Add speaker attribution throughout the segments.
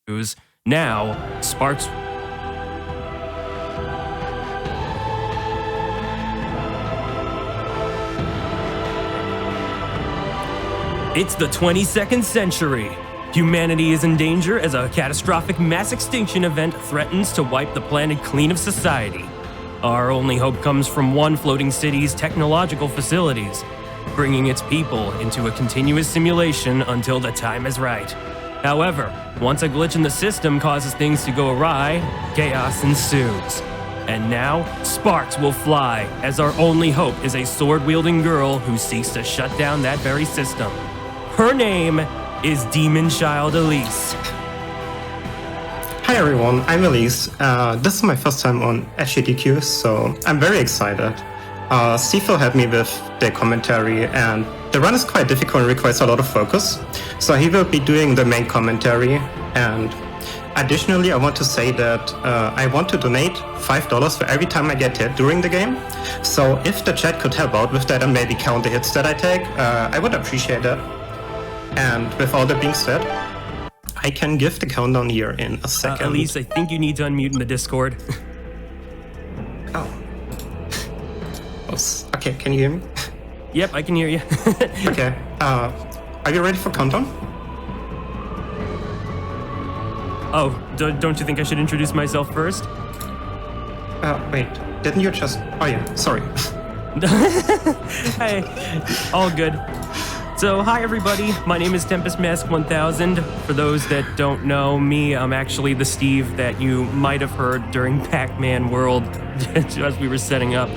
Speaker 1: Kohakus. Now, Sparks... It's the 22nd century. Humanity is in danger as a catastrophic mass extinction event threatens to wipe the planet clean of society. Our only hope comes from one floating city's technological facilities, bringing its people into a continuous simulation until the time is right. However, once a glitch in the system causes things to go awry, chaos ensues. And now, sparks will fly, as our only hope is a sword-wielding girl who seeks to shut down that very system. Her name is DemonchildElise.
Speaker 2: Hi everyone, I'm Elise. This is my first time on SGDQ, so I'm very excited. Steve will help me with the commentary, and the run is quite difficult and requires a lot of focus, so he will be doing the main commentary. And additionally, I want to say that I want to donate $5 for every time I get hit during the game. So if the chat could help out with that and maybe count the hits that I take, I would appreciate that. And with all that being said, I can give the countdown here in a second.
Speaker 1: Elise, I think you need to unmute in the Discord.
Speaker 2: Oh. Oops. Okay, can you hear me?
Speaker 1: Yep, I can hear you.
Speaker 2: Okay. Are you ready for countdown?
Speaker 1: Oh, don't you think I should introduce myself first?
Speaker 2: Wait. Didn't you just... Oh yeah, sorry.
Speaker 1: Hey, all good. So, hi everybody, my name is TempestMask1000. For those that don't know me, I'm actually the Steve that you might have heard during Pac-Man World as we were setting up.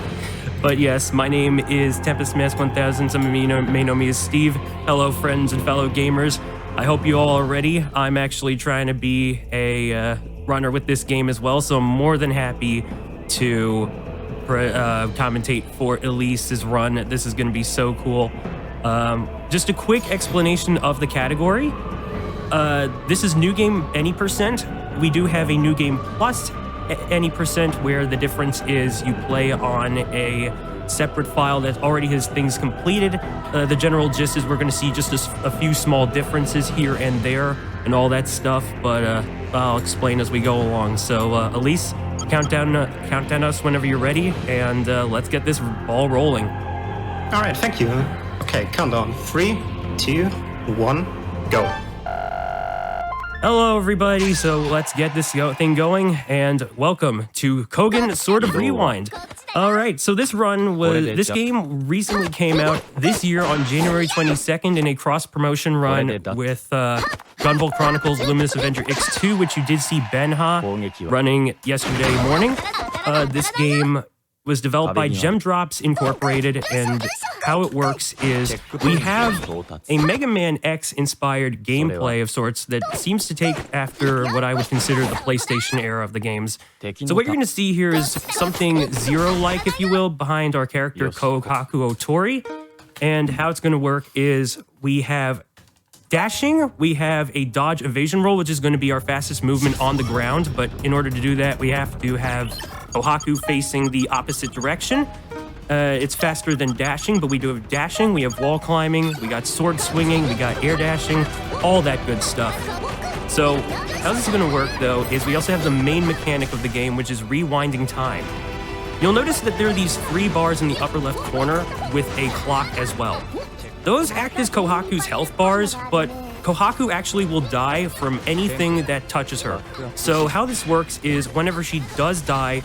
Speaker 1: But yes, my name is TempestMask1000. Some of you may know me as Steve. Hello friends and fellow gamers. I hope you all are ready. I'm actually trying to be a runner with this game as well, so I'm more than happy to commentate for Elise's run. This is going to be so cool. Just a quick explanation of the category. This is New Game Any %. We do have a New Game Plus Any %, where the difference is you play on a separate file that already has things completed. The general gist is we're going to see just a few small differences here and there and all that stuff, but I'll explain as we go along. So, Elise, count down us whenever you're ready, and let's get this ball rolling.
Speaker 2: All right, thank you. Okay, countdown. 3, 2, 1, go.
Speaker 1: Hello, everybody. So let's get this thing going, and welcome to COGEN Sort of Rewind. All right, so this game recently came out this year on January 22nd in a cross-promotion run with Gunvolt Chronicles Luminous Avenger X2, which you did see Benha running yesterday morning. This game was developed by Gem Drops Incorporated, and how it works is we have a Mega Man X inspired gameplay of sorts that seems to take after what I would consider the PlayStation era of the games. So what you're going to see here is something Zero-like, if you will, behind our character Kohaku Otori. And how it's going to work is we have dashing, we have a dodge evasion roll, which is going to be our fastest movement on the ground, but in order to do that, we have to have Kohaku facing the opposite direction. It's faster than dashing, but we do have dashing, we have wall climbing, we got sword swinging, we got air dashing, all that good stuff. So how this is going to work, though, is we also have the main mechanic of the game, which is rewinding time. You'll notice that there are these 3 bars in the upper left corner with a clock as well. Those act as Kohaku's health bars, but Kohaku actually will die from anything that touches her. So how this works is whenever she does die,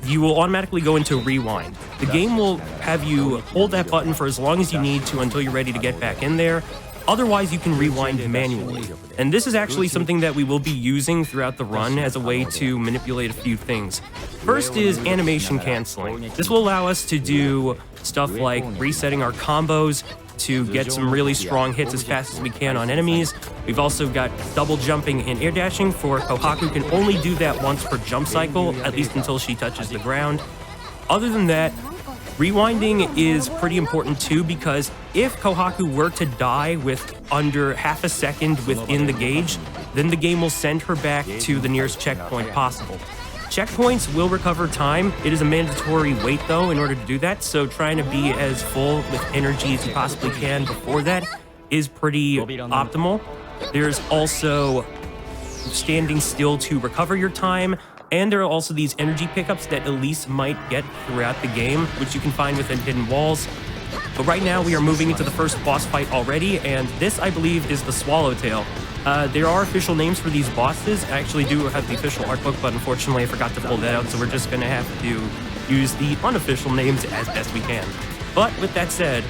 Speaker 1: you will automatically go into rewind. The game will have you hold that button for as long as you need to until you're ready to get back in there. Otherwise, you can rewind manually. And this is actually something that we will be using throughout the run as a way to manipulate a few things. First is animation canceling. This will allow us to do stuff like resetting our combos, to get some really strong hits as fast as we can on enemies. We've also got double jumping and air dashing for Kohaku can only do that once per jump cycle, at least until she touches the ground. Other than that, rewinding is pretty important too, because if Kohaku were to die with under half a second within the gauge, then the game will send her back to the nearest checkpoint possible. Checkpoints will recover time. It is a mandatory wait, though, in order to do that, so trying to be as full with energy as you possibly can before that is pretty optimal. There's also standing still to recover your time, and there are also these energy pickups that Elise might get throughout the game, which you can find within hidden walls. But right now we are moving into the first boss fight already, and this, I believe, is the Swallowtail. There are official names for these bosses. I actually do have the official art book, but unfortunately I forgot to pull that out, so we're just going to have to use the unofficial names as best we can. But with that said,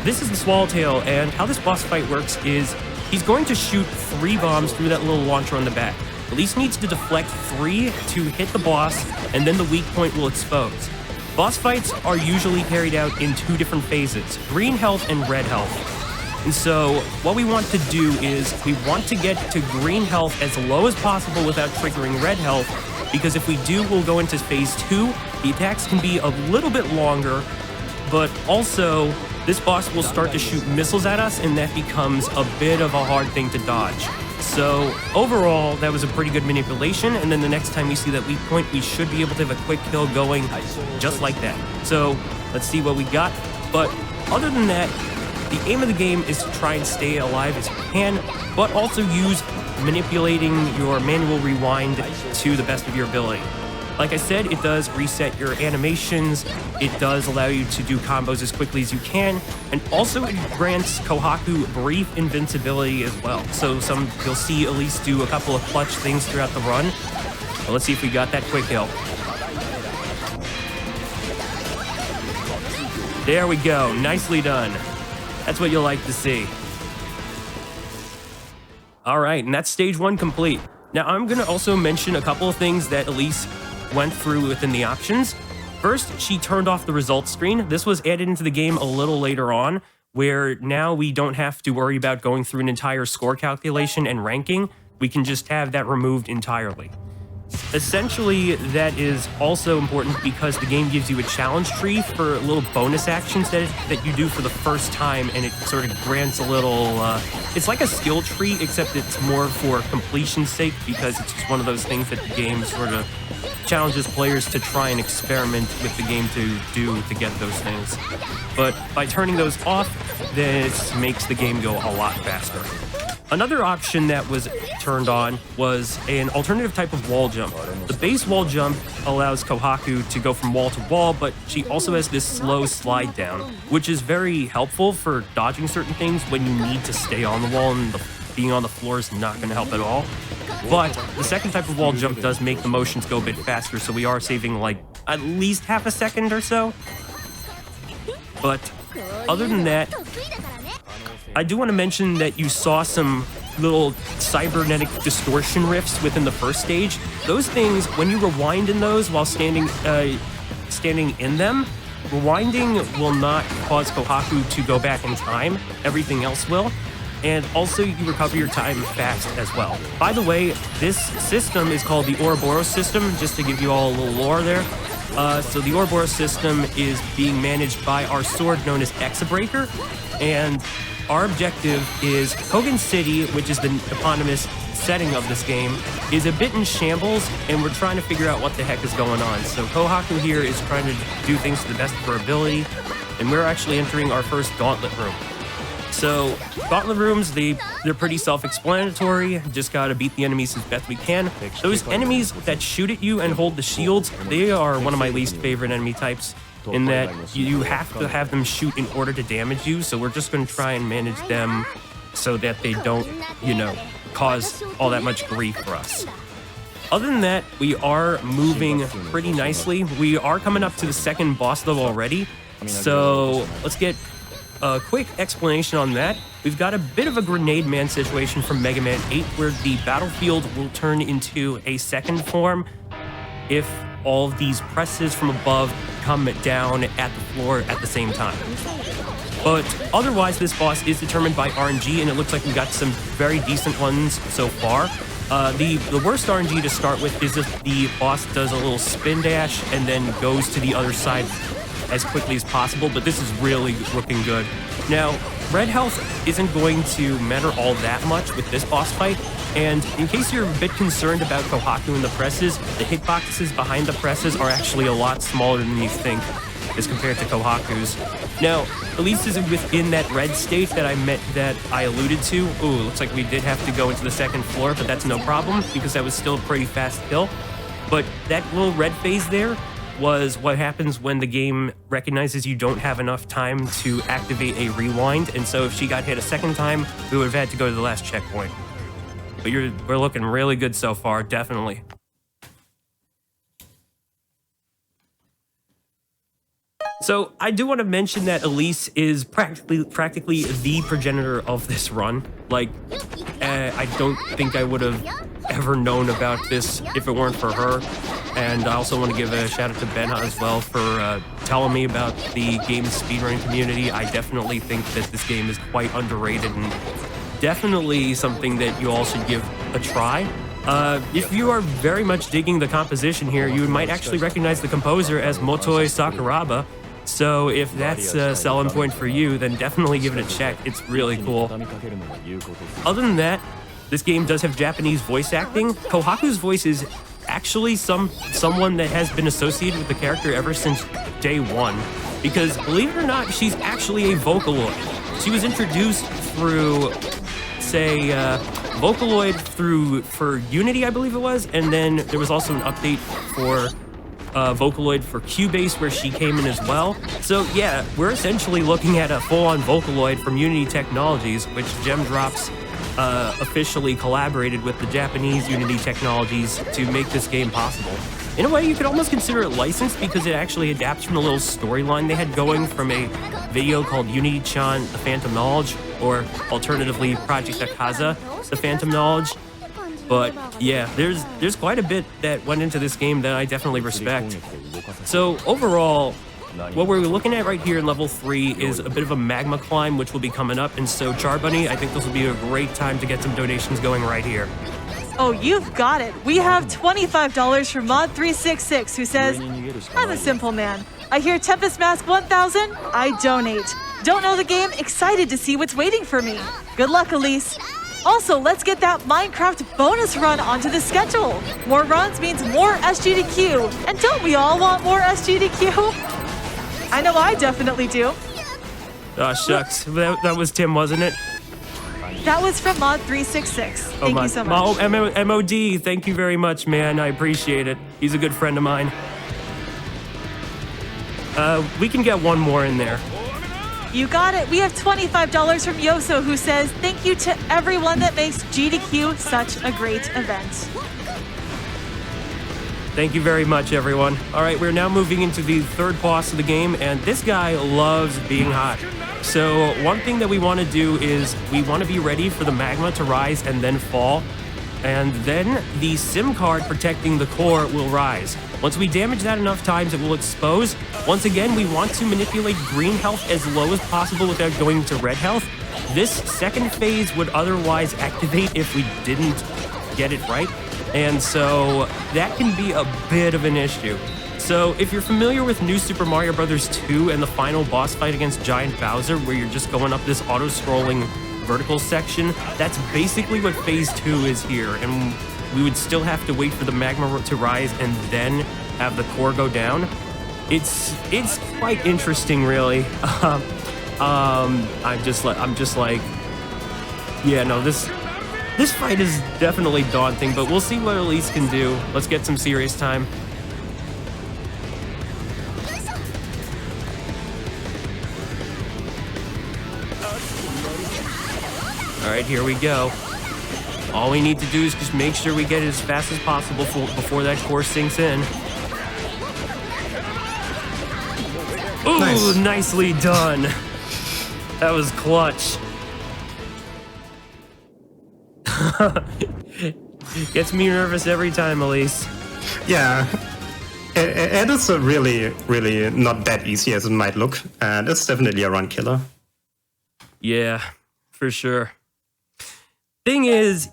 Speaker 1: this is the Swallowtail, and how this boss fight works is he's going to shoot 3 bombs through that little launcher on the back. Elise needs to deflect 3 to hit the boss, and then the weak point will expose. Boss fights are usually carried out in 2 different phases, green health and red health. And so what we want to do is we want to get to green health as low as possible without triggering red health, because if we do, we'll go into phase 2. The attacks can be a little bit longer, but also this boss will start to shoot missiles at us, and that becomes a bit of a hard thing to dodge. So overall, that was a pretty good manipulation, and then the next time we see that weak point, we should be able to have a quick kill going just like that. So let's see what we got. But other than that, the aim of the game is to try and stay alive as you can, but also use manipulating your manual rewind to the best of your ability. Like I said, it does reset your animations, it does allow you to do combos as quickly as you can, and also it grants Kohaku brief invincibility as well. So you'll see Elise do a couple of clutch things throughout the run. Well, let's see if we got that quick kill. There we go, nicely done. That's what you'll like to see. All right, and that's stage 1 complete. Now I'm gonna also mention a couple of things that Elise went through within the options. First, she turned off the results screen. This was added into the game a little later on, where now we don't have to worry about going through an entire score calculation and ranking. We can just have that removed entirely. Essentially, that is also important because the game gives you a challenge tree for little bonus actions that you do for the first time, and it sort of grants a little... it's like a skill tree, except it's more for completion's sake, because it's just one of those things that the game sort of challenges players to try and experiment with the game to do to get those things. But by turning those off, this makes the game go a lot faster. Another option that was turned on was an alternative type of wall jump. The base wall jump allows Kohaku to go from wall to wall, but she also has this slow slide down, which is very helpful for dodging certain things when you need to stay on the wall, and being on the floor is not going to help at all. But the second type of wall jump does make the motions go a bit faster, so we are saving like at least half a second or so. But other than that, I do want to mention that you saw some little cybernetic distortion rifts within the first stage. Those things, when you rewind in those while standing in them, rewinding will not cause Kohaku to go back in time. Everything else will. And also, you recover your time fast as well. By the way, this system is called the Ouroboros system, just to give you all a little lore there. So the Ouroboros system is being managed by our sword known as Exabreaker, and our objective is COGEN City, which is the eponymous setting of this game, is a bit in shambles, and we're trying to figure out what the heck is going on. So Kohaku here is trying to do things to the best of her ability, and we're actually entering our first gauntlet room. So gauntlet rooms, they're pretty self-explanatory. Just gotta beat the enemies as best we can. Those enemies that shoot at you and hold the shields, they are one of my least favorite enemy types, in that you have to have them shoot in order to damage you. So we're just gonna try and manage them so that they don't, cause all that much grief for us. Other than that, we are moving pretty nicely. We are coming up to the second boss level already. So let's get a quick explanation on that. We've got a bit of a grenade man situation from Mega Man 8, where the battlefield will turn into a second form if all of these presses from above come down at the floor at the same time. But otherwise, this boss is determined by RNG, and it looks like we got some very decent ones so far. The worst RNG to start with is if the boss does a little spin dash and then goes to the other side as quickly as possible, but this is really looking good. Now, red health isn't going to matter all that much with this boss fight, and in case you're a bit concerned about Kohaku and the presses, the hitboxes behind the presses are actually a lot smaller than you think. as compared to Kohaku's. Now, Elise is within that red state that I alluded to. Ooh, looks like we did have to go into the second floor, but that's no problem because that was still a pretty fast kill. But that little red phase there was what happens when the game recognizes you don't have enough time to activate a rewind. And so if she got hit a second time, we would have had to go to the last checkpoint. But we're looking really good so far, definitely. So I do want to mention that Elise is practically the progenitor of this run. Like, I don't think I would have ever known about this if it weren't for her. And I also want to give a shout out to Benha as well for telling me about the game speedrunning community. I definitely think that this game is quite underrated and definitely something that you all should give a try. If you are very much digging the composition here, you might actually recognize the composer as Motoi Sakuraba. So if that's a selling point for you, then definitely give it a check. It's really cool. Other than that, this game does have Japanese voice acting. Kohaku's voice is actually someone that has been associated with the character ever since day one. Because believe it or not, she's actually a Vocaloid. She was introduced through, say, Vocaloid for Unity, I believe it was, and then there was also an update for Vocaloid for Cubase where she came in as well. So yeah, we're essentially looking at a full-on Vocaloid from Unity Technologies, which Gemdrops officially collaborated with the Japanese Unity Technologies to make this game possible. In a way, you could almost consider it licensed because it actually adapts from a little storyline they had going from a video called Unity-chan, The Phantom Knowledge, or alternatively Project Akaza, The Phantom Knowledge. But yeah, there's quite a bit that went into this game that I definitely respect. So overall, what we're looking at right here in level 3 is a bit of a magma climb, which will be coming up. And so Charbunny, I think this will be a great time to get some donations going right here.
Speaker 3: Oh, you've got it. We have $25 from Mod366, who says, I'm a simple man. I hear Tempest Mask 1000, I donate. Don't know the game, excited to see what's waiting for me. Good luck, Elise. Also, let's get that Minecraft bonus run onto the schedule. More runs means more SGDQ. And don't we all want more SGDQ? I know I definitely do.
Speaker 1: Oh, shucks. That was Tim, wasn't it?
Speaker 3: That was from Mod366. Thank you so much.
Speaker 1: MOD, thank you very much, man. I appreciate it. He's a good friend of mine. We can get one more in there.
Speaker 3: You got it. We have $25 from Yoso, who says, thank you to everyone that makes GDQ such a great event.
Speaker 1: Thank you very much, everyone. All right, we're now moving into the third boss of the game, and this guy loves being hot. So one thing that we want to do is we want to be ready for the magma to rise and then fall. And then the SIM card protecting the core will rise. Once we damage that enough times, it will expose. Once again, we want to manipulate green health as low as possible without going to red health. This second phase would otherwise activate if we didn't get it right. And so that can be a bit of an issue. So if you're familiar with New Super Mario Bros. 2 and the final boss fight against Giant Bowser, where you're just going up this auto-scrolling vertical section, that's basically what phase 2 is here. And we would still have to wait for the magma to rise and then have the core go down. It's quite interesting, really. I'm just like, yeah, no, this fight is definitely daunting, but we'll see what Elise can do. Let's get some serious time. All right, here we go. All we need to do is just make sure we get it as fast as possible before that core sinks in. Ooh, nice. Nicely done. That was clutch. Gets me nervous every time, Elise.
Speaker 2: Yeah. It is really not that easy as it might look, and it's definitely a run killer.
Speaker 1: Yeah, for sure. Thing is,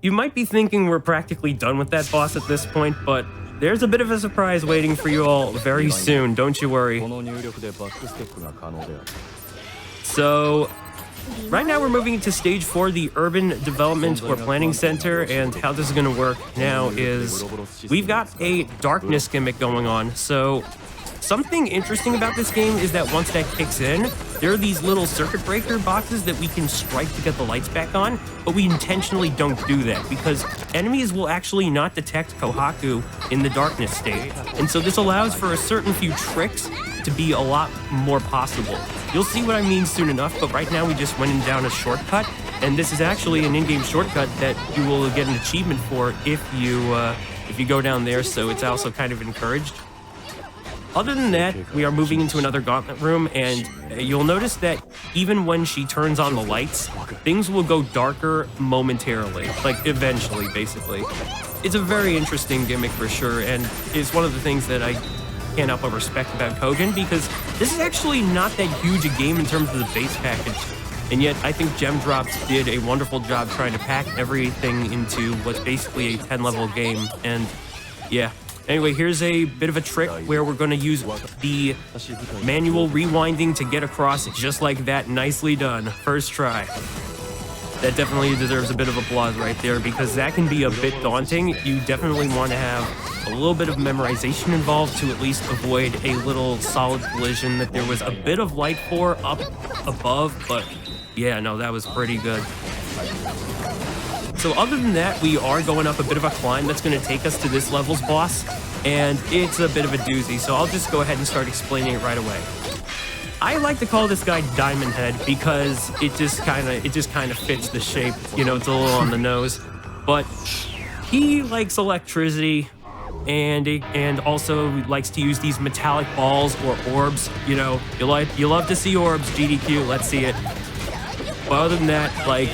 Speaker 1: you might be thinking we're practically done with that boss at this point, but there's a bit of a surprise waiting for you all very soon, don't you worry. So, right now we're moving to stage 4, the Urban Development or Planning Center, and how this is going to work now is we've got a darkness gimmick going on. So something interesting about this game is that once that kicks in, there are these little circuit breaker boxes that we can strike to get the lights back on, but we intentionally don't do that because enemies will actually not detect Kohaku in the darkness state. And so this allows for a certain few tricks to be a lot more possible. You'll see what I mean soon enough, but right now we just went down a shortcut, and this is actually an in-game shortcut that you will get an achievement for if you go down there, so it's also kind of encouraged. Other than that, we are moving into another gauntlet room, and you'll notice that even when she turns on the lights, things will go darker momentarily, like eventually, basically. It's a very interesting gimmick for sure, and it's one of the things that I can't help but respect about COGEN, because this is actually not that huge a game in terms of the base package. And yet, I think Gem Drops did a wonderful job trying to pack everything into what's basically a 10-level game, and yeah. Anyway, here's a bit of a trick where we're going to use the manual rewinding to get across just like that. Nicely done. First try. That definitely deserves a bit of applause right there because that can be a bit daunting. You definitely want to have a little bit of memorization involved to at least avoid a little solid collision that there was a bit of light for up above, but yeah, no, that was pretty good. So other than that, we are going up a bit of a climb that's going to take us to this level's boss, and it's a bit of a doozy, so I'll just go ahead and start explaining it right away. I like to call this guy Diamond Head because it just kind of fits the shape, you know, it's a little on the nose, but he likes electricity and also likes to use these metallic balls or orbs. You know, you love to see orbs, GDQ, let's see it. But other than that, like,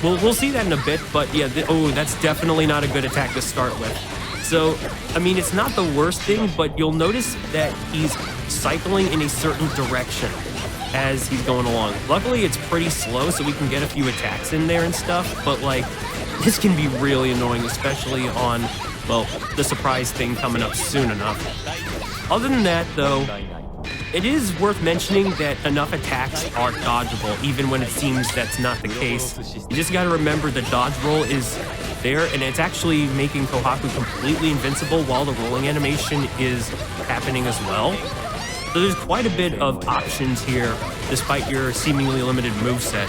Speaker 1: we'll see that in a bit, but yeah, that's definitely not a good attack to start with. So, I mean, it's not the worst thing, but you'll notice that he's cycling in a certain direction as he's going along. Luckily, it's pretty slow, so we can get a few attacks in there and stuff, but like, this can be really annoying, especially on, well, the surprise thing coming up soon enough. Other than that, though, it is worth mentioning that enough attacks are dodgeable, even when it seems that's not the case. You just gotta remember the dodge roll is there, and it's actually making Kohaku completely invincible while the rolling animation is happening as well. So there's quite a bit of options here, despite your seemingly limited moveset.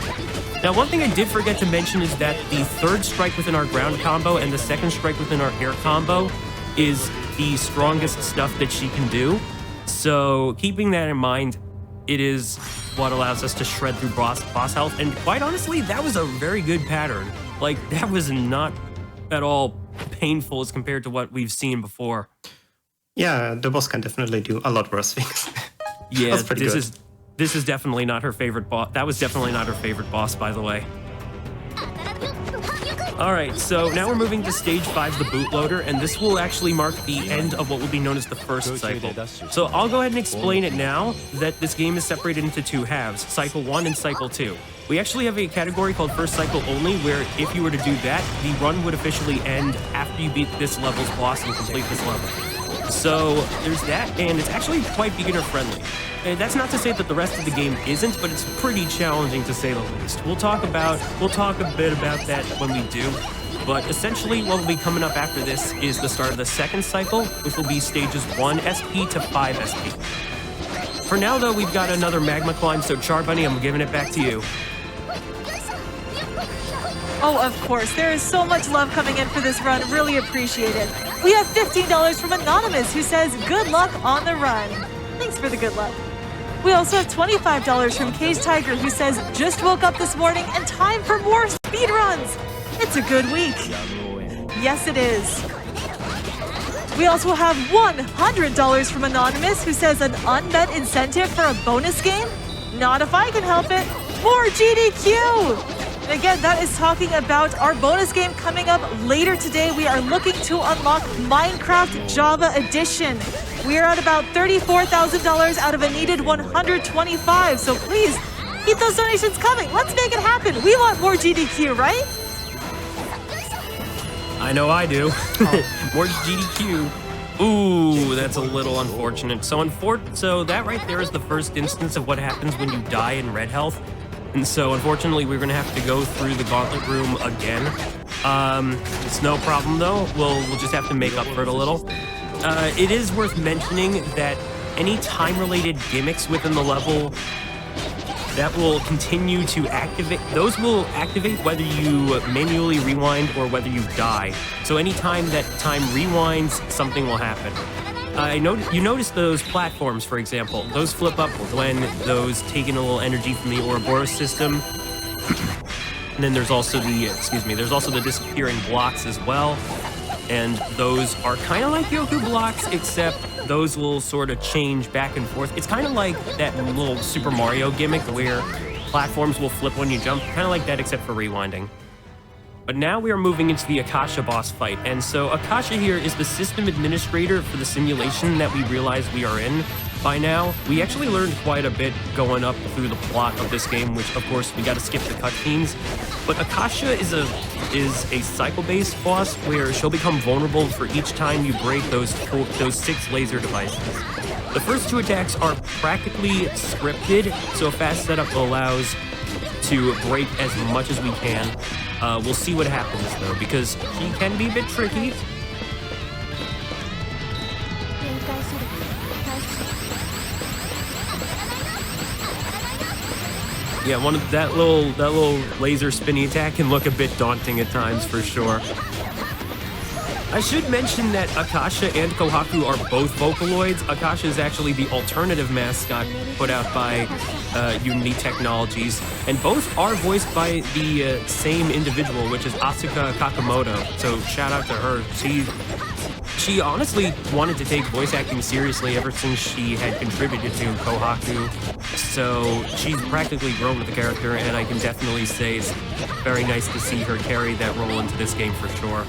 Speaker 1: Now, one thing I did forget to mention is that the third strike within our ground combo and the second strike within our air combo is the strongest stuff that she can do. So keeping that in mind, it is what allows us to shred through boss health. And quite honestly, that was a very good pattern. Like, that was not at all painful as compared to what we've seen before.
Speaker 2: Yeah, the boss can definitely do a lot worse things.
Speaker 1: Yeah,
Speaker 2: this
Speaker 1: is definitely not her favorite boss. That was definitely not her favorite boss, by the way. Alright, so now we're moving to Stage 5, the bootloader, and this will actually mark the end of what will be known as the first cycle. So I'll go ahead and explain it now that this game is separated into two halves, Cycle 1 and Cycle 2. We actually have a category called First Cycle Only, where if you were to do that, the run would officially end after you beat this level's boss and complete this level. So there's that, and it's actually quite beginner-friendly. And that's not to say that the rest of the game isn't, but it's pretty challenging to say the least. We'll talk a bit about that when we do. But essentially, what will be coming up after this is the start of the second cycle, which will be stages 1 SP to 5 SP. For now, though, we've got another magma climb, so Charbunny, I'm giving it back to you.
Speaker 3: Oh, of course. There is so much love coming in for this run. Really appreciate it. We have $15 from Anonymous, who says, good luck on the run. Thanks for the good luck. We also have $25 from Cage Tiger, who says, just woke up this morning and time for more speedruns. It's a good week. Yes, it is. We also have $100 from Anonymous, who says, an unmet incentive for a bonus game? Not if I can help it. More GDQ. And again, that is talking about our bonus game coming up later today. We are looking to unlock Minecraft Java Edition. We are at about $34,000 out of a needed 125. So please keep those donations coming. Let's make it happen. We want more GDQ, right?
Speaker 1: I know I do. More GDQ. Ooh, that's a little unfortunate. So that right there is the first instance of what happens when you die in red health. And so, unfortunately, we're going to have to go through the gauntlet room again. It's no problem, though. We'll just have to make up for it a little. It is worth mentioning that any time-related gimmicks within the level that will continue to activate. Those will activate whether you manually rewind or whether you die. So anytime that time rewinds, something will happen. You notice those platforms, for example. Those flip up when those take in a little energy from the Ouroboros system. And then there's also the disappearing blocks as well. And those are kind of like Yoku blocks, except those will sort of change back and forth. It's kind of like that little Super Mario gimmick where platforms will flip when you jump, kind of like that except for rewinding. But now we are moving into the Akasha boss fight, and so Akasha here is the system administrator for the simulation that we realize we are in by now. We actually learned quite a bit going up through the plot of this game, which of course we got to skip the cutscenes. But Akasha is a cycle-based boss where she'll become vulnerable for each time you break those 6 laser devices. The first 2 attacks are practically scripted, so a fast setup allows to break as much as we can. We'll see what happens though, because she can be a bit tricky. Yeah, that little laser spinny attack can look a bit daunting at times for sure. I should mention that Akasha and Kohaku are both Vocaloids. Akasha is actually the alternative mascot put out by Unity Technologies, and both are voiced by the same individual, which is Asuka Kakamoto. So shout out to her. She honestly wanted to take voice acting seriously ever since she had contributed to Kohaku. So she's practically grown with the character, and I can definitely say it's very nice to see her carry that role into this game for sure.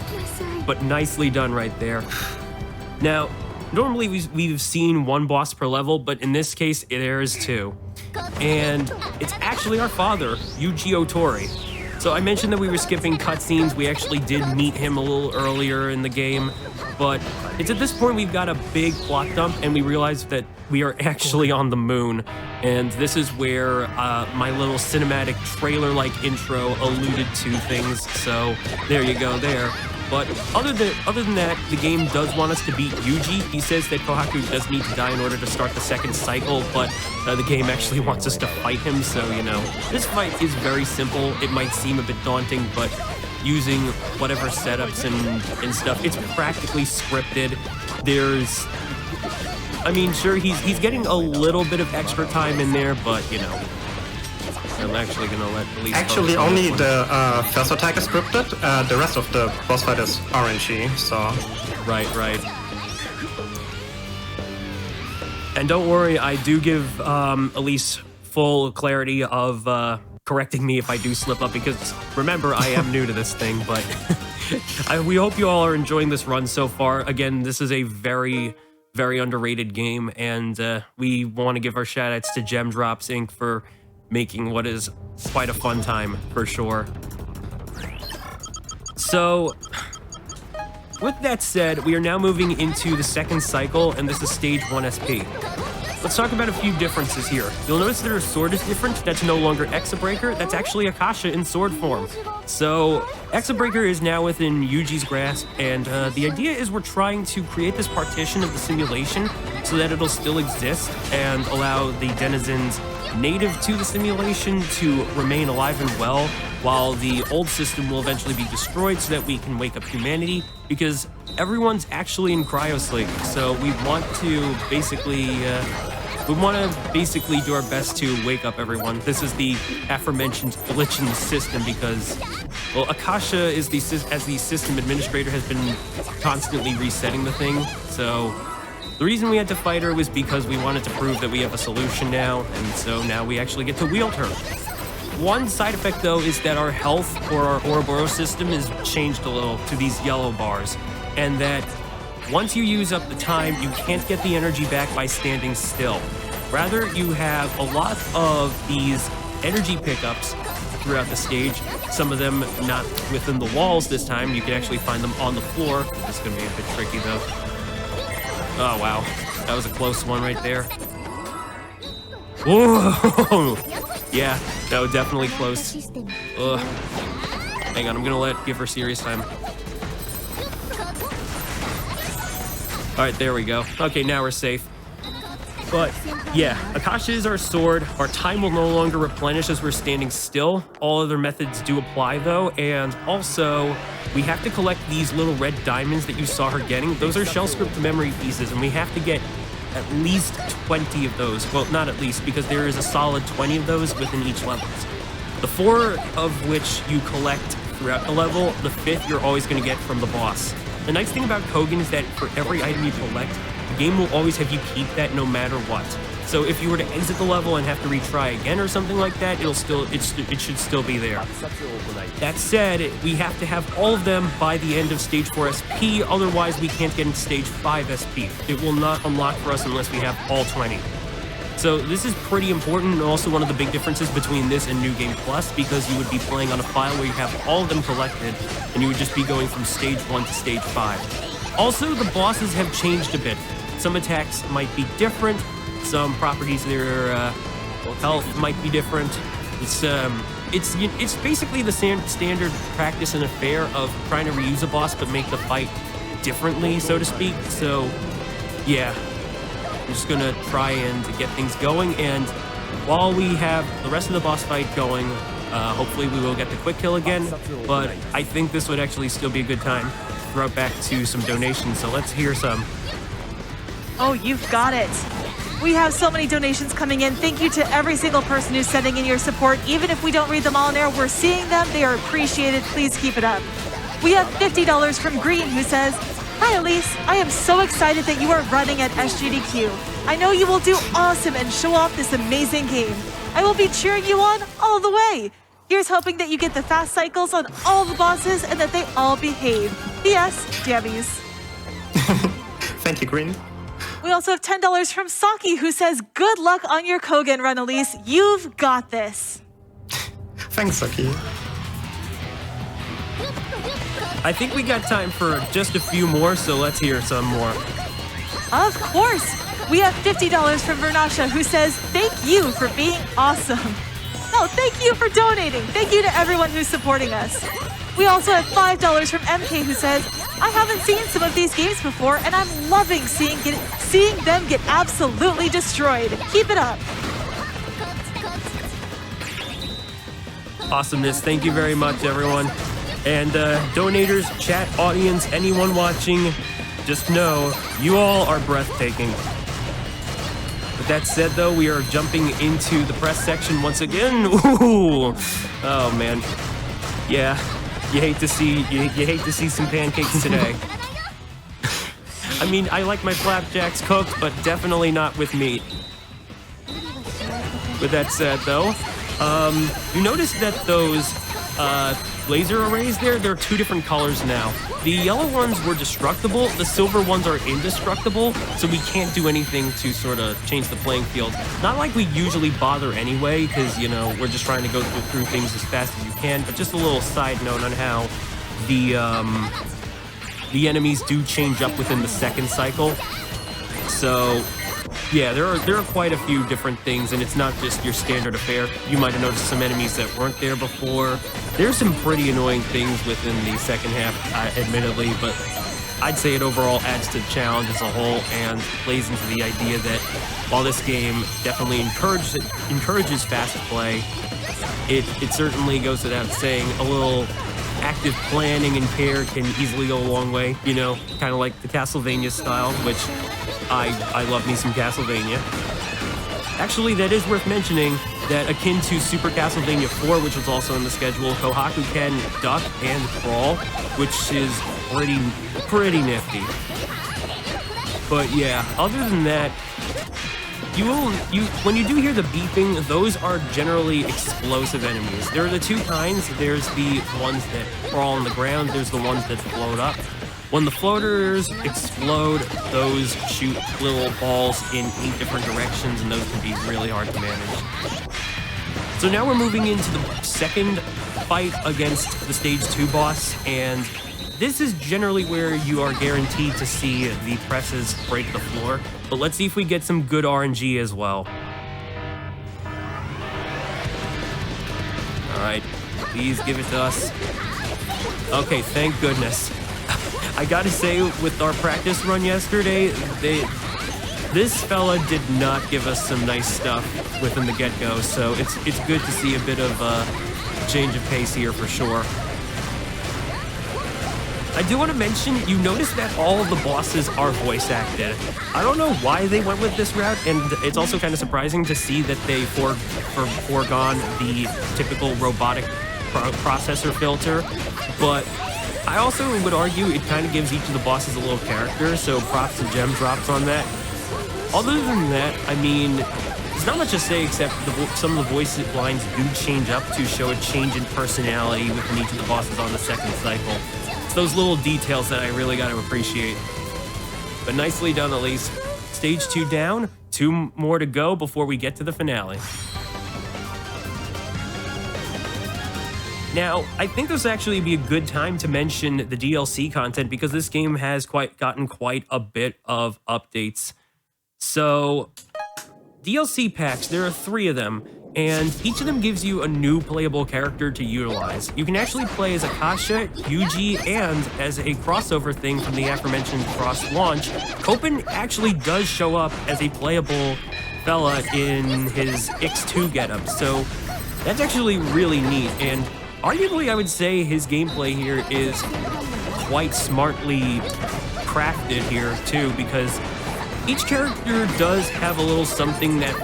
Speaker 1: But nicely done right there. Now, normally we've seen 1 boss per level, but in this case, there is 2. And it's actually our father, Yuji Otori. So I mentioned that we were skipping cutscenes. We actually did meet him a little earlier in the game, but it's at this point we've got a big plot dump, and we realize that we are actually on the moon. And this is where my little cinematic trailer-like intro alluded to things. So there you go there. But other than that, the game does want us to beat Yuji. He says that Kohaku does need to die in order to start the second cycle, but the game actually wants us to fight him, so, you know. This fight is very simple. It might seem a bit daunting, but using whatever setups and stuff, it's practically scripted. I mean, sure, he's getting a little bit of extra time in there, but, you know. I'm actually gonna let Elise.
Speaker 2: Actually, only the first attack is scripted. The rest of the boss fight is RNG. So.
Speaker 1: Right. And don't worry, I do give Elise full clarity of correcting me if I do slip up, because remember, I am new to this thing. But we hope you all are enjoying this run so far. Again, this is a very, very underrated game, and we want to give our shout-outs to Gem Drops Inc. for making what is quite a fun time, for sure. So, with that said, we are now moving into the second cycle, and this is Stage 1 SP. Let's talk about a few differences here. You'll notice that her sword is different. That's no longer Exabreaker. That's actually Akasha in sword form. So, Exabreaker is now within Yuji's grasp, and the idea is we're trying to create this partition of the simulation so that it'll still exist and allow the denizens native to the simulation to remain alive and well, while the old system will eventually be destroyed so that we can wake up humanity, because everyone's actually in cryosleep. So we want to basically do our best to wake up everyone. This is the aforementioned glitch in the system because, well, Akasha is as the system administrator has been constantly resetting the thing. So the reason we had to fight her was because we wanted to prove that we have a solution now, and so now we actually get to wield her. One side effect, though, is that our health or our Ouroboros system is changed a little to these yellow bars, and that once you use up the time, you can't get the energy back by standing still. Rather, you have a lot of these energy pickups throughout the stage, some of them not within the walls this time. You can actually find them on the floor. This is going to be a bit tricky, though. Oh, wow. That was a close one right there. Whoa! Yeah, that was definitely close. Ugh. Hang on, I'm gonna give her serious time. Alright, there we go. Okay, now we're safe. But yeah, Akasha is our sword. Our time will no longer replenish as we're standing still. All other methods do apply though. And also, we have to collect these little red diamonds that you saw her getting. Those are shell script memory pieces, and we have to get at least 20 of those. Well, not at least, because there is a solid 20 of those within each level. The 4 of which you collect throughout the level, the 5th you're always going to get from the boss. The nice thing about Kogen is that for every item you collect, the game will always have you keep that no matter what. So if you were to exit the level and have to retry again or something like that, it should still be there. That said, we have to have all of them by the end of Stage 4 SP, otherwise we can't get into Stage 5 SP. It will not unlock for us unless we have all 20. So this is pretty important, and also one of the big differences between this and New Game Plus, because you would be playing on a file where you have all of them collected, and you would just be going from Stage 1 to Stage 5. Also, the bosses have changed a bit. Some attacks might be different, some properties, their health might be different. It's basically the standard practice and affair of trying to reuse a boss but make the fight differently, so to speak. So, yeah. I'm just gonna try and get things going, and while we have the rest of the boss fight going, hopefully we will get the quick kill again, but I think this would actually still be a good time to throw it back to some donations, so let's hear some.
Speaker 3: Oh, you've got it. We have so many donations coming in. Thank you to every single person who's sending in your support. Even if we don't read them all in air, we're seeing them. They are appreciated. Please keep it up. We have $50 from Green, who says, "Hi Elise, I am so excited that you are running at SGDQ. I know you will do awesome and show off this amazing game. I will be cheering you on all the way. Here's hoping that you get the fast cycles on all the bosses and that they all behave. P.S. Jammies."
Speaker 2: Thank you, Green.
Speaker 3: We also have $10 from Saki, who says, "Good luck on your Kogen run, Elise. You've got this."
Speaker 2: Thanks, Saki.
Speaker 1: I think we got time for just a few more, so let's hear some more.
Speaker 3: Of course. We have $50 from Vernasha, who says, "Thank you for being awesome." No, thank you for donating. Thank you to everyone who's supporting us. We also have $5 from MK, who says, "I haven't seen some of these games before, and I'm loving seeing them get absolutely destroyed. Keep it up."
Speaker 1: Awesomeness. Thank you very much, everyone. And donators, chat, audience, anyone watching, just know you all are breathtaking. With that said, though, we are jumping into the press section once again. Ooh. Oh man, yeah, you hate to see some pancakes today. I mean, I like my flapjacks cooked, but definitely not with meat. With that said, though, you notice that those laser arrays they're 2 different colors now. The yellow ones were destructible, the silver ones are indestructible, so we can't do anything to sort of change the playing field. Not like we usually bother anyway, because, you know, we're just trying to go through things as fast as you can, but just a little side note on how the enemies do change up within the second cycle. So yeah, there are quite a few different things, and it's not just your standard affair. You might have noticed some enemies that weren't there before. There's some pretty annoying things within the second half, admittedly, but I'd say it overall adds to the challenge as a whole and plays into the idea that while this game definitely encourages fast play, it certainly goes without saying a little active planning and care can easily go a long way, you know, kind of like the Castlevania style, which I love me some Castlevania. Actually, that is worth mentioning that akin to Super Castlevania 4, which was also in the schedule, Kohaku can duck and crawl, which is pretty nifty. But yeah, other than that, when you do hear the beeping, those are generally explosive enemies. There are the 2 kinds. There's the ones that crawl on the ground, there's the ones that float up. When the floaters explode, those shoot little balls in 8 different directions, and those can be really hard to manage. So now we're moving into the second fight against the Stage 2 boss, and this is generally where you are guaranteed to see the presses break the floor. But let's see if we get some good RNG as well. Alright, please give it to us. Okay, thank goodness. I gotta say, with our practice run yesterday, this fella did not give us some nice stuff within the get-go, so it's good to see a bit of a change of pace here for sure. I do want to mention, you notice that all of the bosses are voice acted. I don't know why they went with this route, and it's also kind of surprising to see that they foregone the typical robotic processor filter, but I also would argue it kind of gives each of the bosses a little character, so props to Gem Drops on that. Other than that, I mean, there's not much to say except some of the voice lines do change up to show a change in personality within each of the bosses on the second cycle. It's those little details that I really got to appreciate. But nicely done, Elise. Stage 2 down, 2 more to go before we get to the finale. Now, I think this would actually be a good time to mention the DLC content because this game has gotten quite a bit of updates. So, DLC packs, there are 3 of them, and each of them gives you a new playable character to utilize. You can actually play as Akasha, Yuji, and as a crossover thing from the aforementioned cross-launch, COGEN actually does show up as a playable fella in his X2 getup, so that's actually really neat, and arguably I would say his gameplay here is quite smartly crafted here too, because each character does have a little something that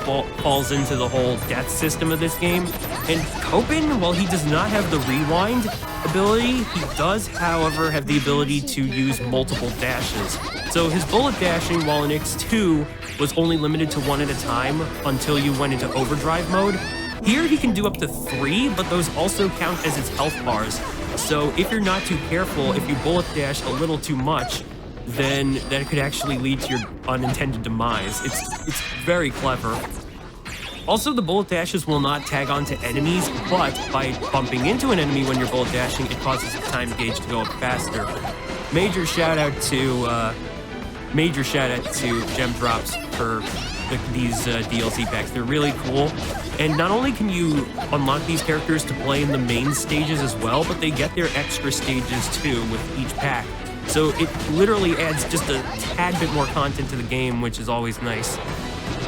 Speaker 1: falls into the whole death system of this game. And COGEN, while he does not have the rewind ability, he does, however, have the ability to use multiple dashes. So his bullet dashing while in X2 was only limited to 1 at a time until you went into overdrive mode. Here he can do up to 3, but those also count as his health bars. So if you're not too careful, if you bullet dash a little too much, then that could actually lead to your unintended demise. It's very clever. Also, the bullet dashes will not tag onto enemies, but by bumping into an enemy when you're bullet dashing, it causes the time gauge to go up faster. Major shout out to Gem Drops for these DLC packs. They're really cool. And not only can you unlock these characters to play in the main stages as well, but they get their extra stages too with each pack. So it literally adds just a tad bit more content to the game, which is always nice.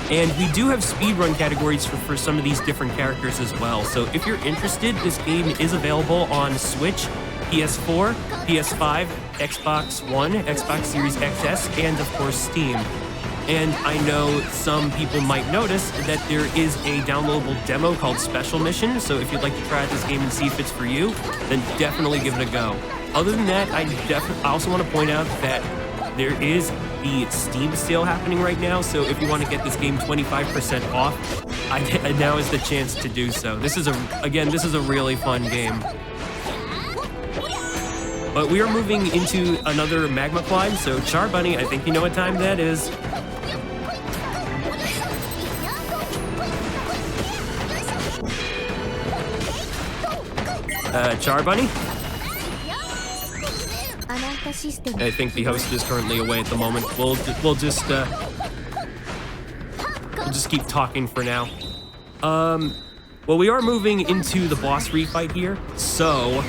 Speaker 1: And we do have speedrun categories for some of these different characters as well. So if you're interested, this game is available on Switch, PS4, PS5, Xbox One, Xbox Series XS, and of course Steam. And I know some people might notice that there is a downloadable demo called Special Mission, so if you'd like to try out this game and see if it's for you, then definitely give it a go. Other than that, I also want to point out that there is the Steam sale happening right now, so if you want to get this game 25% off, now is the chance to do so. This is a really fun game. But we are moving into another magma climb, so Char Bunny, I think you know what time that is. Char Bunny? I think the host is currently away at the moment. We'll just keep talking for now. Well, we are moving into the boss refight here, so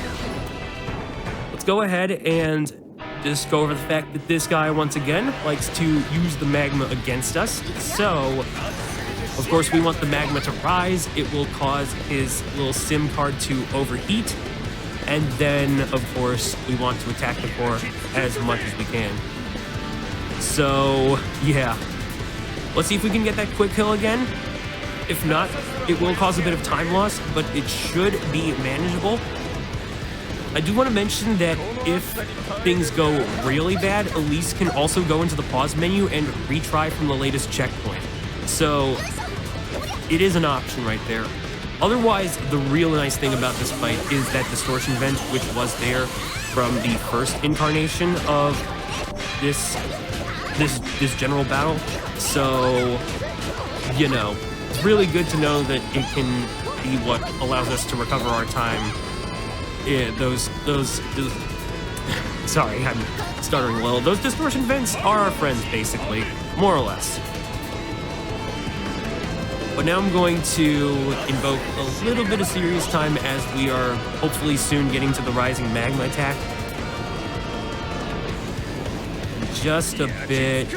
Speaker 1: let's go ahead and just go over the fact that this guy, once again, likes to use the magma against us. So, of course, we want the magma to rise. It will cause his little SIM card to overheat. And then, of course, we want to attack the core as much as we can. So, yeah. Let's see if we can get that quick kill again. If not, it will cause a bit of time loss, but it should be manageable. I do want to mention that if things go really bad, Elise can also go into the pause menu and retry from the latest checkpoint. So, it is an option right there. Otherwise, the real nice thing about this fight is that distortion vent, which was there from the first incarnation of this general battle. So, you know, it's really good to know that it can be what allows us to recover our time. Yeah, sorry, I'm stuttering a little. Those distortion vents are our friends, basically, more or less. But now I'm going to invoke a little bit of serious time as we are hopefully soon getting to the rising magma attack. Just a bit.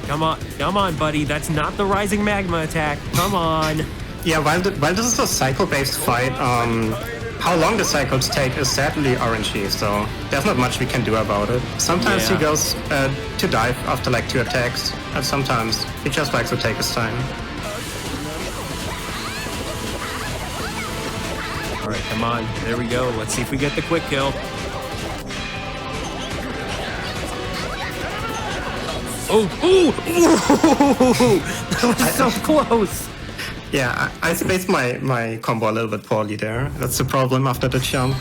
Speaker 1: Come on, buddy. That's not the rising magma attack. Come on.
Speaker 2: Yeah, while this is a cycle-based fight, how long the cycles take is sadly RNG, so there's not much we can do about it. Sometimes he goes to dive after like 2 attacks, and sometimes he just likes to take his time.
Speaker 1: All right, come on. There we go. Let's see if we get the quick kill. That was so close.
Speaker 2: Yeah, I spaced my combo a little bit poorly there. That's the problem after the jump.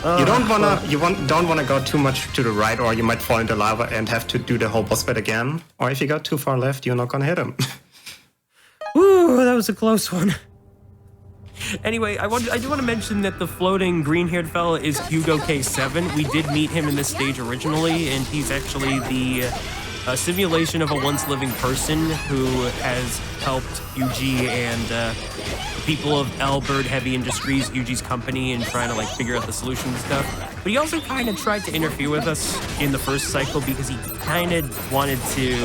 Speaker 2: You don't wanna go too much to the right, or you might fall into lava and have to do the whole boss fight again. Or if you go too far left, you're not gonna hit him.
Speaker 1: Ooh, that was a close one. Anyway, I do want to mention that the floating green-haired fella is Hugo K7. We did meet him in this stage originally, and he's actually the simulation of a once-living person who has helped Yuji and people of L-Bird Heavy Industries, Yuji's company, and trying to like figure out the solution and stuff. But he also kind of tried to interfere with us in the first cycle because he kind of wanted to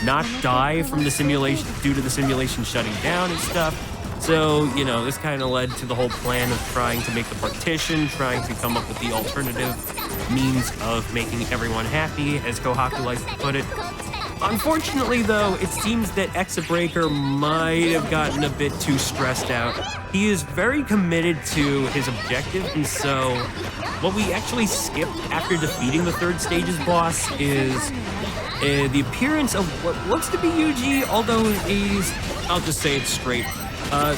Speaker 1: not die from the simulation due to the simulation shutting down and stuff. So, you know, this kind of led to the whole plan of trying to make the partition, trying to come up with the alternative means of making everyone happy, as Kohaku likes to put it. Unfortunately, though, it seems that Exabreaker might have gotten a bit too stressed out. He is very committed to his objective, and so what we actually skipped after defeating the 3rd stage's boss is the appearance of what looks to be Yuji, although I'll just say it straight.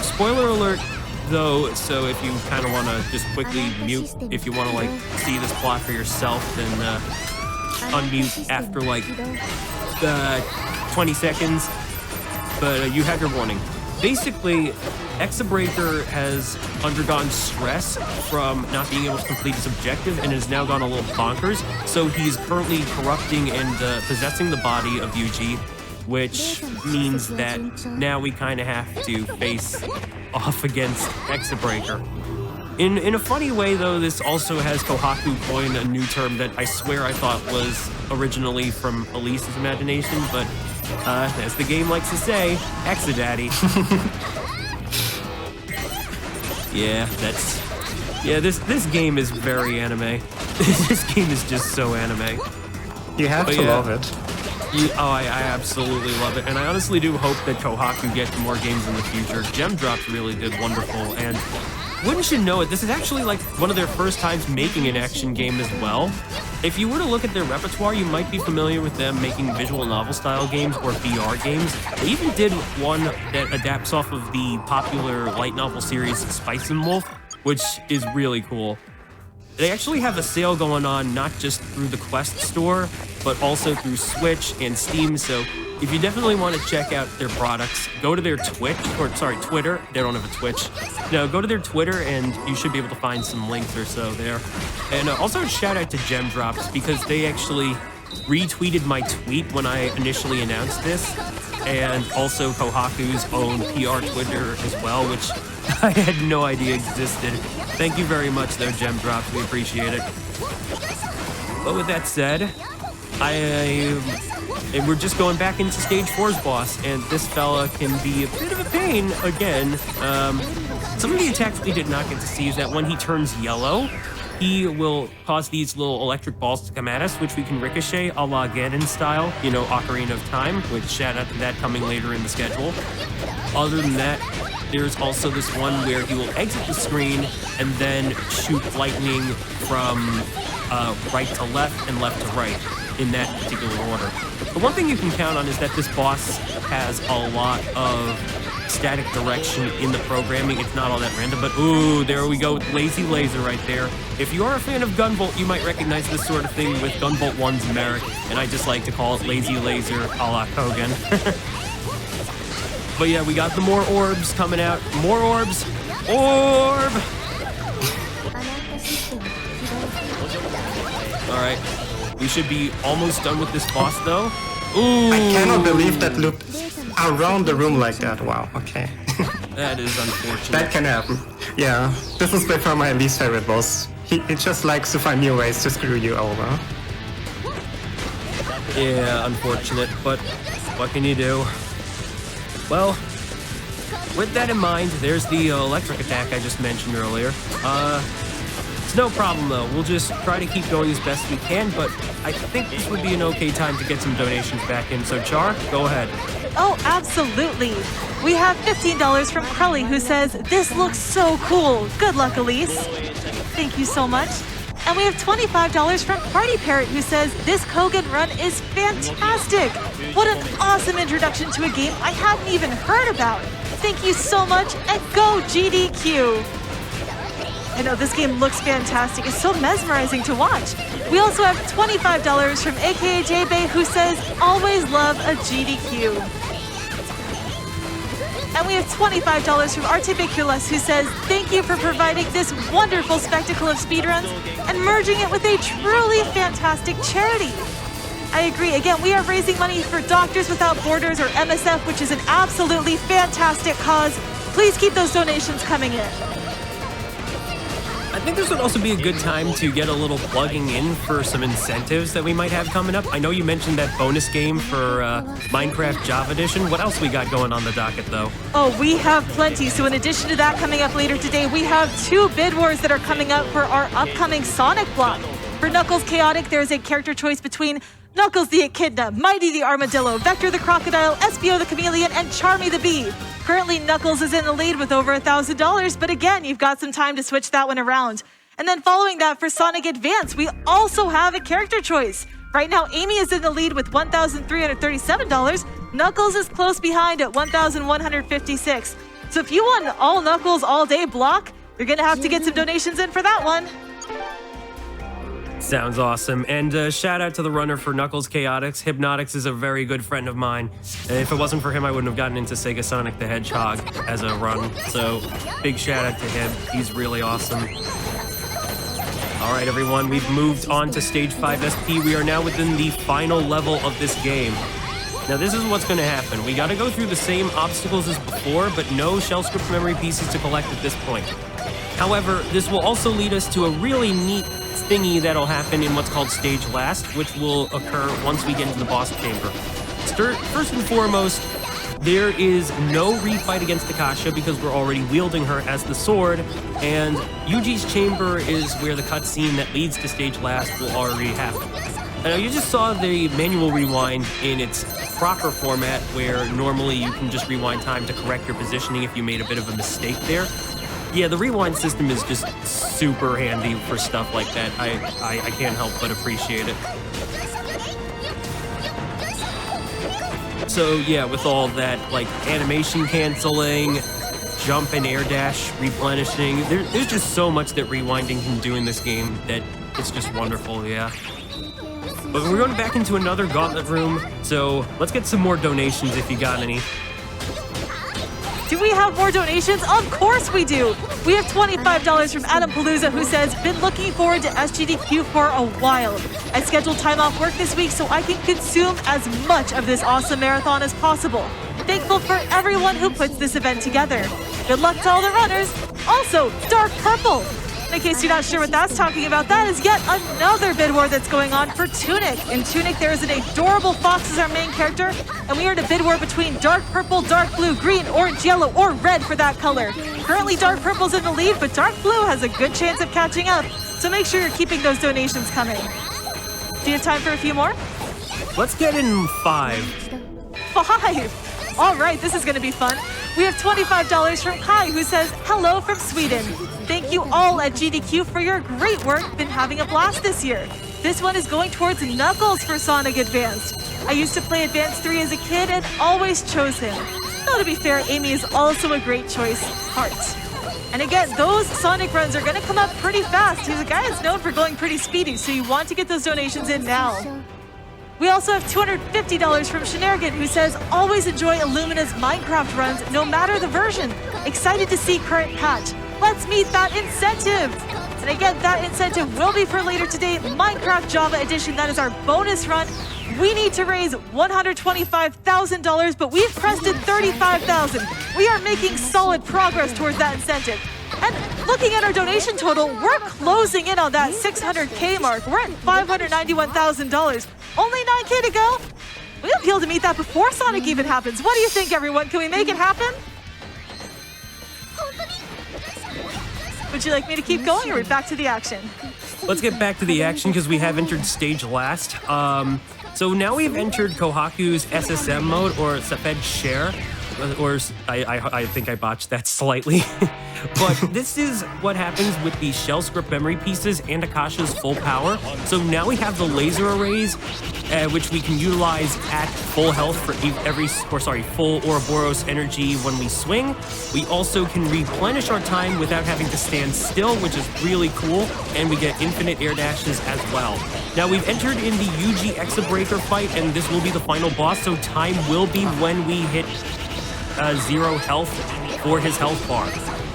Speaker 1: Spoiler alert, though, so if you kind of want to just quickly mute, if you want to, like, see this plot for yourself, then unmute after, like, 20 seconds. But you have your warning. Basically, Exabreaker has undergone stress from not being able to complete his objective and has now gone a little bonkers. So he's currently corrupting and possessing the body of Yuji, which means that now we kind of have to face off against Exabreaker. In a funny way, though, this also has Kohaku coined a new term that I swear I thought was originally from Elise's imagination, but as the game likes to say, Exadaddy. This game is very anime. This game is just so anime.
Speaker 2: You have to love it.
Speaker 1: I absolutely love it, and I honestly do hope that Kohaku gets more games in the future. Gem Drops really did wonderful, and wouldn't you know it, this is actually like one of their first times making an action game as well. If you were to look at their repertoire, you might be familiar with them making visual novel style games or VR games. They even did one that adapts off of the popular light novel series Spice and Wolf, which is really cool. They actually have a sale going on, not just through the Quest store, but also through Switch and Steam, so if you definitely want to check out their products, go to their Twitter. They don't have a Twitch. No, go to their Twitter and you should be able to find some links or so there. And also a shout out to Gem Drops because they actually retweeted my tweet when I initially announced this, and also Kohaku's own PR Twitter as well, which I had no idea existed. Thank you very much there, Gem Drops. We appreciate it. But with that said, and we're just going back into Stage 4's boss, and this fella can be a bit of a pain again. Some of the attacks we did not get to see is that when he turns yellow, he will cause these little electric balls to come at us, which we can ricochet a la Ganon style, you know, Ocarina of Time, which shout out to that coming later in the schedule. Other than that, there's also this one where he will exit the screen and then shoot lightning from right to left and left to right in that particular order. The one thing you can count on is that this boss has a lot of static direction in the programming. It's not all that random, but ooh, there we go, Lazy Laser right there. If you are a fan of Gunvolt, you might recognize this sort of thing with Gunvolt 1's Merrick, and I just like to call it Lazy Laser a la COGEN. But yeah, we got the more orbs coming out. More orbs! Orb! Alright. We should be almost done with this boss, though. Ooh!
Speaker 2: I cannot believe that looped around the room like that. Wow, okay.
Speaker 1: That is unfortunate.
Speaker 2: That can happen. Yeah, this is by far my least favorite boss. He just likes to find new ways to screw you over.
Speaker 1: Yeah, unfortunate, but what can you do? Well, with that in mind, there's the electric attack I just mentioned earlier. It's no problem though. We'll just try to keep going as best we can, but I think this would be an okay time to get some donations back in. So Char, go ahead.
Speaker 3: Oh, absolutely. We have $15 from Crowley, who says, "This looks so cool. Good luck, Elise." Thank you so much. And we have $25 from Party Parrot, who says, "This Kogan run is fantastic. What an awesome introduction to a game I hadn't even heard about. Thank you so much, and go GDQ." I know this game looks fantastic. It's so mesmerizing to watch. We also have $25 from AKA J-Bay, who says, "Always love a GDQ." And we have $25 from Artibiculus, who says, "Thank you for providing this wonderful spectacle of speedruns and merging it with a truly fantastic charity." I agree. Again, we are raising money for Doctors Without Borders, or MSF, which is an absolutely fantastic cause. Please keep those donations coming in.
Speaker 1: I think this would also be a good time to get a little plugging in for some incentives that we might have coming up. I know you mentioned that bonus game for Minecraft Java Edition. What else we got going on the docket, though?
Speaker 3: Oh, we have plenty. So in addition to that, coming up later today, we have 2 bid wars that are coming up for our upcoming Sonic block. For Knuckles Chaotic, there is a character choice between Knuckles the Echidna, Mighty the Armadillo, Vector the Crocodile, Espio the Chameleon, and Charmy the Bee. Currently, Knuckles is in the lead with over $1,000, but again, you've got some time to switch that one around. And then following that, for Sonic Advance, we also have a character choice. Right now, Amy is in the lead with $1,337. Knuckles is close behind at $1,156. So if you want an all Knuckles all day block, you're gonna have to get some donations in for that one.
Speaker 1: Sounds awesome. And shout out to the runner for Knuckles Chaotix. Hypnotix is a very good friend of mine. And if it wasn't for him, I wouldn't have gotten into Sega Sonic the Hedgehog as a run. So big shout out to him. He's really awesome. All right, everyone, we've moved on to Stage 5 SP. We are now within the final level of this game. Now, this is what's going to happen. We got to go through the same obstacles as before, but no shell script memory pieces to collect at this point. However, this will also lead us to a really neat thingy that'll happen in what's called Stage Last, which will occur once we get into the boss chamber. First and foremost, there is no refight against Akasha because we're already wielding her as the sword, and Yuji's chamber is where the cutscene that leads to Stage Last will already happen. Now, you just saw the manual rewind in its proper format, where normally you can just rewind time to correct your positioning if you made a bit of a mistake there. Yeah, the rewind system is just super handy for stuff like that. I can't help but appreciate it. So yeah, with all that, like animation canceling, jump and air dash replenishing, there's just so much that rewinding can do in this game that it's just wonderful, yeah. But we're going back into another gauntlet room, so let's get some more donations if you got any.
Speaker 3: Do we have more donations? Of course we do. We have $25 from Adam Palooza, who says, "Been looking forward to SGDQ for a while. I scheduled time off work this week so I can consume as much of this awesome marathon as possible. Thankful for everyone who puts this event together. Good luck to all the runners. Also, Dark Purple." In case you're not sure what that's talking about, that is yet another bid war that's going on for Tunic. In Tunic, there is an adorable fox as our main character, and we are in a bid war between Dark Purple, Dark Blue, Green, Orange, Yellow, or Red for that color. Currently, Dark Purple's in the lead, but Dark Blue has a good chance of catching up, so make sure you're keeping those donations coming. Do you have time for a few more?
Speaker 1: Let's get in 5.
Speaker 3: 5! All right, this is going to be fun. We have $25 from Kai, who says, "Hello from Sweden. Thank you all at GDQ for your great work. Been having a blast this year. This one is going towards Knuckles for Sonic Advanced. I used to play Advanced 3 as a kid and always chose him. Though to be fair, Amy is also a great choice. Heart." And again, those Sonic runs are going to come up pretty fast. He's a guy that's known for going pretty speedy, so you want to get those donations in now. We also have $250 from Shenargan, who says, "Always enjoy Illumina's Minecraft runs, no matter the version. Excited to see current patch. Let's meet that incentive." And again, that incentive will be for later today, Minecraft Java Edition. That is our bonus run. We need to raise $125,000, but we've crested $35,000. We are making solid progress towards that incentive. And looking at our donation total, we're closing in on that 600K mark. We're at $591,000. Only 9K to go. We'll be able to meet that before Sonic even happens. What do you think, everyone? Can we make it happen? Would you like me to keep going, or are we back to the action?
Speaker 1: Let's get back to the action because we have entered stage last. So now we've entered Kohaku's SSM mode, or Safed Share, or I think I botched that slightly. But this is what happens with the shell script memory pieces and Akasha's full power. So now we have the laser arrays, which we can utilize at full health for full Ouroboros energy when we swing. We also can replenish our time without having to stand still, which is really cool, and we get infinite air dashes as well. Now we've entered in the Yuji Exabreaker fight, and this will be the final boss, so time will be when we hit 0 health for his health bar.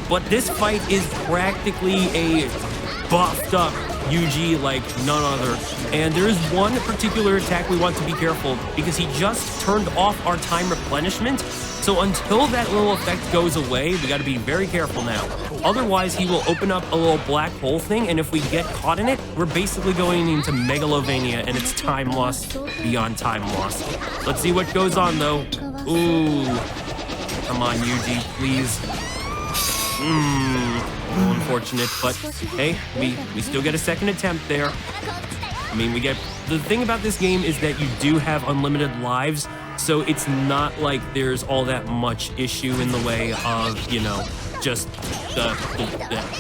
Speaker 1: But this fight is practically a buffed up Yuji like none other. And there is one particular attack we want to be careful because he just turned off our time replenishment. So until that little effect goes away, we got to be very careful now. Otherwise, he will open up a little black hole thing, and if we get caught in it, we're basically going into Megalovania, and it's time loss beyond time loss. Let's see what goes on, though. Ooh. Come on, Yuji, please. Unfortunate, but hey, we still get a second attempt there. I mean, the thing about this game is that you do have unlimited lives, so it's not like there's all that much issue in the way of, you know, just the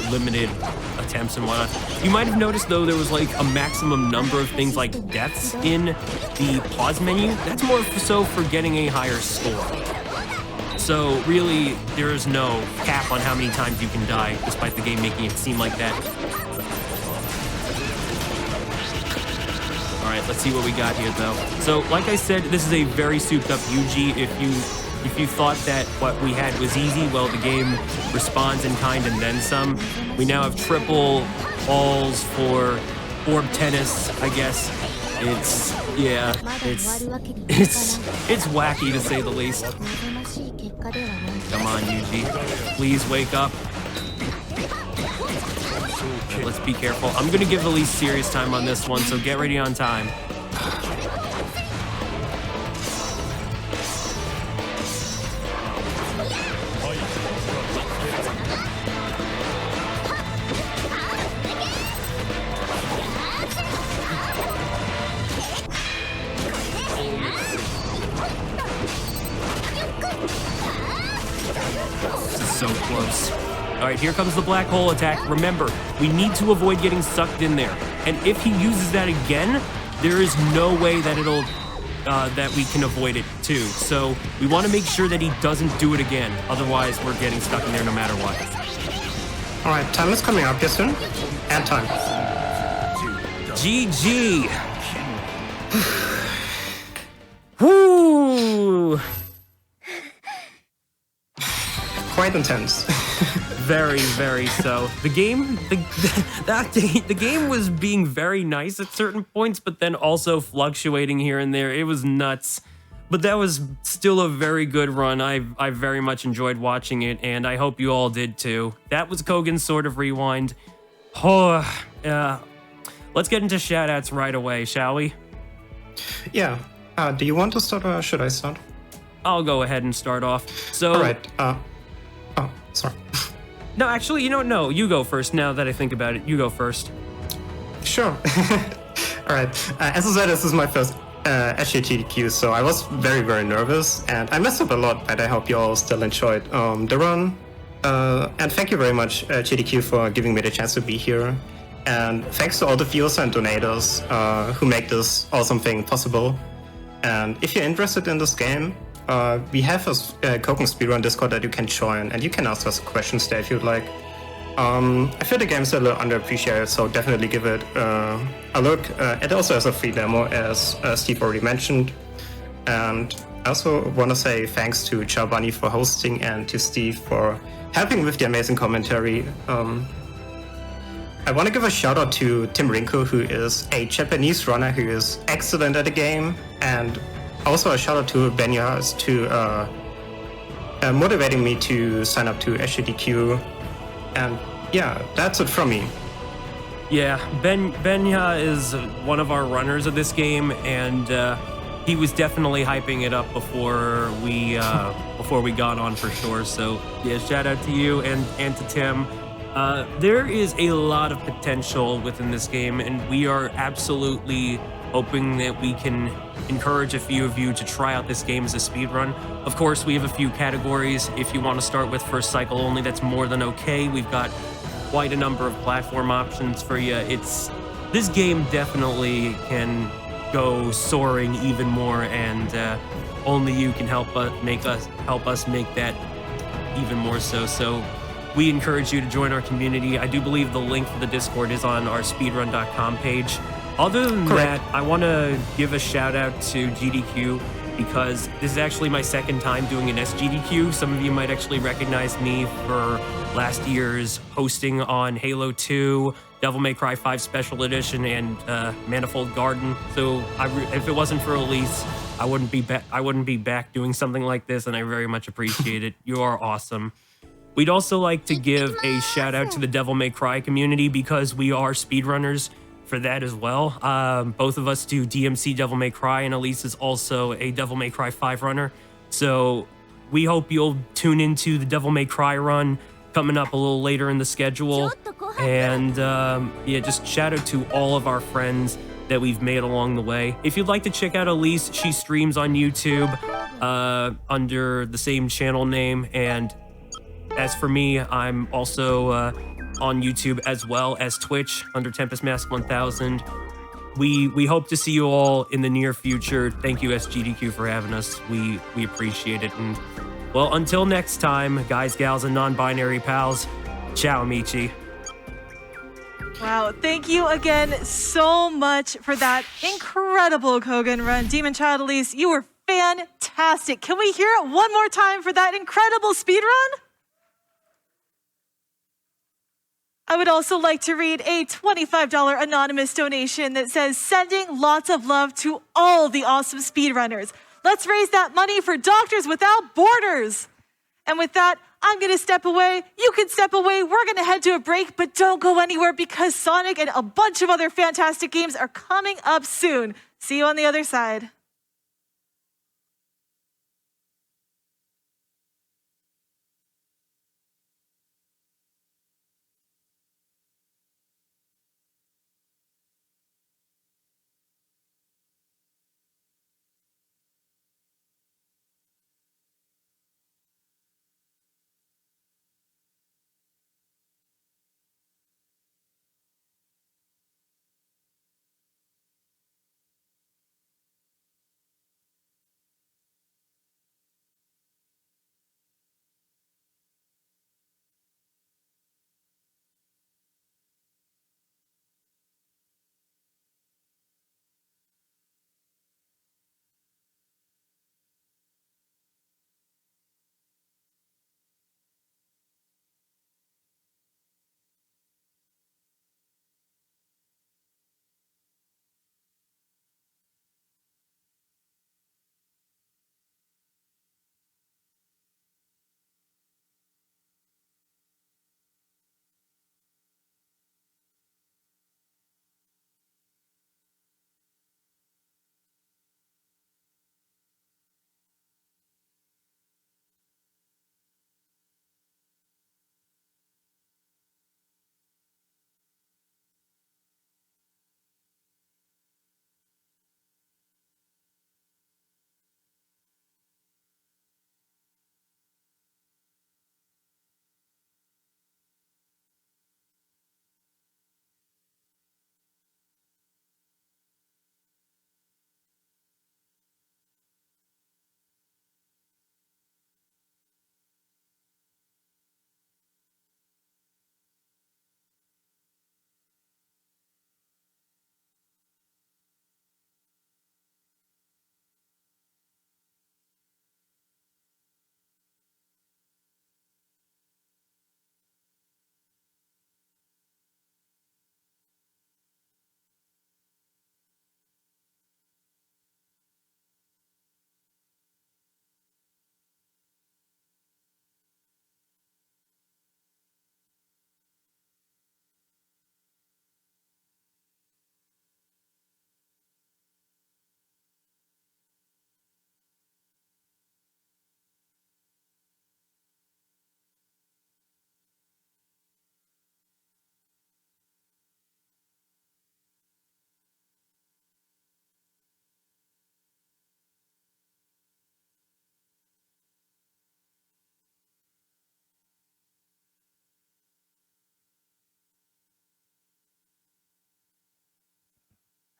Speaker 1: limited attempts and whatnot. You might have noticed, though, there was like a maximum number of things like deaths in the pause menu. That's more so for getting a higher score. So really, there is no cap on how many times you can die, despite the game making it seem like that. All right, let's see what we got here, though. So, like I said, this is a very souped-up Yuji. If you thought that what we had was easy, well, the game responds in kind and then some. We now have triple balls for orb tennis, I guess. It's wacky to say the least. Come on, Yuji. Please wake up. Okay, let's be careful. I'm gonna give Elise serious time on this one, so get ready on time. So close. All right, here comes the black hole attack. Remember, we need to avoid getting sucked in there. And if he uses that again, there is no way that that we can avoid it too. So we want to make sure that he doesn't do it again. Otherwise, we're getting stuck in there no matter what.
Speaker 2: All right, time is coming up here soon. And time.
Speaker 1: GG. Woo.
Speaker 2: Quite intense.
Speaker 1: Very, very so. The game was being very nice at certain points, but then also fluctuating here and there. It was nuts. But that was still a very good run. I very much enjoyed watching it, and I hope you all did too. That was COGEN's Sort of Rewind. Oh, let's get into shoutouts right away, shall we?
Speaker 2: Yeah. Do you want to start or should I start?
Speaker 1: I'll go ahead and start off. So.
Speaker 2: All right. Oh, sorry.
Speaker 1: No, actually, you know what? No, you go first. Now that I think about it, you go first.
Speaker 2: Sure. All right. As I said, this is my first SJTQ, so I was very, very nervous, and I messed up a lot, but I hope you all still enjoyed the run. And thank you very much, GDQ, for giving me the chance to be here. And thanks to all the viewers and donators who make this awesome thing possible. And if you're interested in this game, we have a COGEN Speedrun Discord that you can join, and you can ask us questions there if you'd like. I feel the game's a little underappreciated, so definitely give it a look. It also has a free demo, as Steve already mentioned. And I also want to say thanks to Charbani for hosting and to Steve for helping with the amazing commentary. I want to give a shout out to Tim Rinko, who is a Japanese runner who is excellent at the game, and also a shout out to Benyas to motivating me to sign up to SGDQ. And yeah, that's it from me.
Speaker 1: Yeah, Benya is one of our runners of this game, and he was definitely hyping it up before we got on for sure. So yeah, shout out to you and to Tim. There is a lot of potential within this game, and we are absolutely hoping that we can encourage a few of you to try out this game as a speedrun. Of course, we have a few categories. If you want to start with first cycle only, that's more than okay. We've got quite a number of platform options for you. This game definitely can go soaring even more, and only you can help us make that even more so. So we encourage you to join our community. I do believe the link for the Discord is on our speedrun.com page. Other than that, I want to give a shout out to GDQ, because this is actually my second time doing an SGDQ. Some of you might actually recognize me for last year's hosting on Halo 2, Devil May Cry 5 Special Edition, and Manifold Garden. So if it wasn't for Elise, I wouldn't be back doing something like this, and I very much appreciate it. You are awesome. We'd also like to give a shout out to the Devil May Cry community, because we are speedrunners for that as well. Both of us do DMC Devil May Cry, and Elise is also a Devil May Cry 5 runner. So we hope you'll tune into the Devil May Cry run coming up a little later in the schedule. And yeah, just shout out to all of our friends that we've made along the way. If you'd like to check out Elise, she streams on YouTube under the same channel name. And as for me, I'm also on YouTube as well as Twitch under Tempest Mask 1000. We hope to see you all in the near future. Thank you, SGDQ, for having us. We appreciate it. And well, until next time, guys, gals, and non-binary pals, ciao, amici.
Speaker 3: Wow, thank you again so much for that incredible Kogan run. DemonchildElise, you were fantastic. Can we hear it one more time for that incredible speed run? I would also like to read a $25 anonymous donation that says, sending lots of love to all the awesome speedrunners. Let's raise that money for Doctors Without Borders. And with that, I'm going to step away. You can step away. We're going to head to a break, but don't go anywhere, because Sonic and a bunch of other fantastic games are coming up soon. See you on the other side.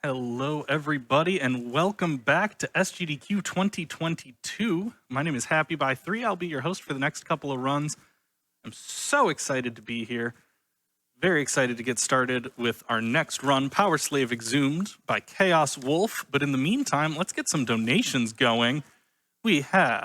Speaker 4: Hello, everybody, and welcome back to SGDQ 2022. My name is Happy by 3. I'll be your host for the next couple of runs. I'm so excited to be here. Very excited to get started with our next run, Power Slave Exhumed by Chaos Wolf. But in the meantime, let's get some donations going. We have